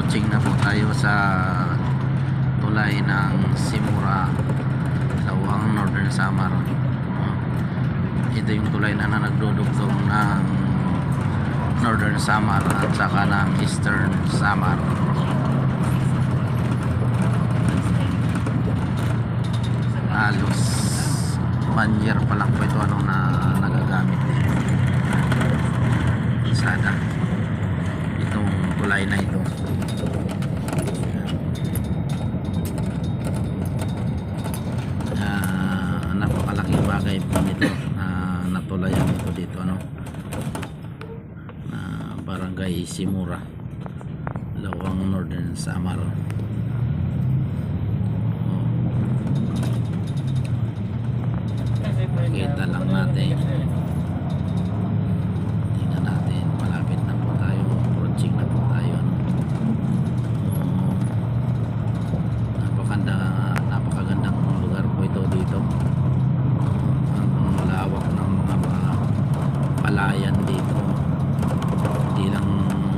approaching na po tayo sa tulay ng Simura, Lawang, Northern Samar. Ito yung tulay na nagdudugtong ng Northern Samar at saka ng Eastern Samar. Halos 1 year pa lang po ito na nagagamit sana itong tulay na ito. Napakalaking bagay po nito na natulayan ito dito na Barangay Simura, Lawang, Northern Samar. Kita lang natin, tingnan natin, malapit na po tayo, approaching na po tayo. Napakagandang lugar po ito dito. Ang malawak ng mga palayan dito, hindi lang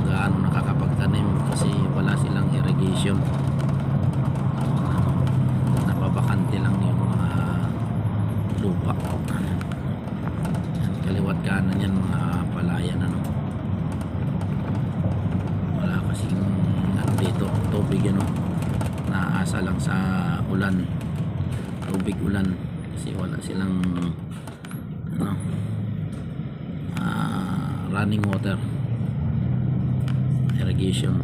gaano nakakapagtanim kasi wala silang irrigation. Napabakante lang yung mga lupa. Yan, kaliwat kanan yan mga palayan wala kasing dito tubig naasa lang sa ulan, tubig ulan kasi wala silang running water, irrigation.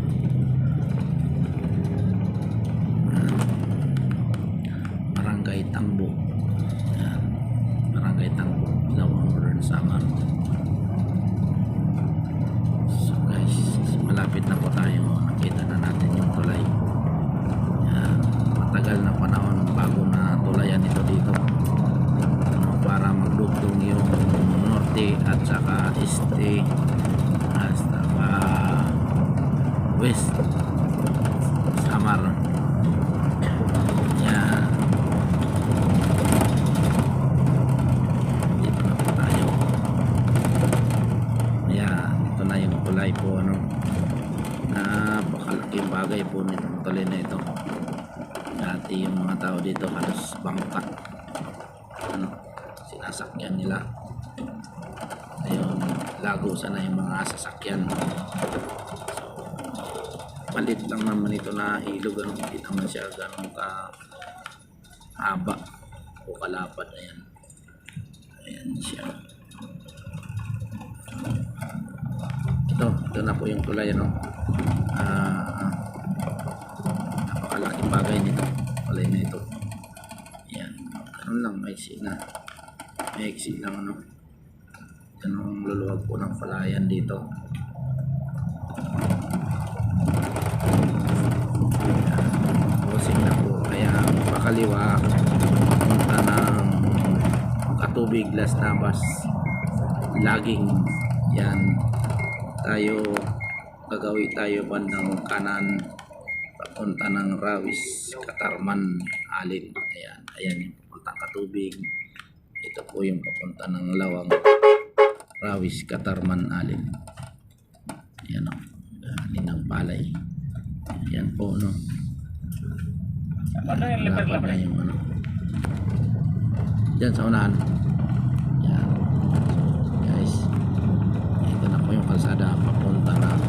Barangay Tangbo, Barangay Tangbo, Lawang, Northern Samar. So guys, malapit na po tayo, nakita na natin yung tulay. Matagal na panahon bago na tulayan ito dito para magdugtong yung norte at saka este hasta pa west Samar. Yan, dito na po tayo. Yan, ito na yung tulay po napakalaking bagay po nitong tulay na ito. Dati yung mga tao dito halos bangka sinasakyan nila. Ngayon lago sana yung mga sasakyan. Palit lang naman ito na ilog, hindi naman siya ganun ka haba o kalapad. Ayan siya. Ito na po yung tulay napakalaking bagay nito, tulay na ito. Ayan, ganun lang, maiksi lang ganun luluwag po ng palayan dito. Pusing na po, kaya pakaliwa punta ng Katubig, Las Navas, Laging. Yan, tayo gagawi tayo bandang kanan papunta ng Rawis, Katarman, Alin. Ayan yung papuntang Katubig. Ito po yung papunta ng Lawang, Rawis, Katarman, Alin. Ayan galing ng palay. Ayan po lapad na yung dyan sa unahan. Ayan, so guys, ito na po yung kalsada papunta ng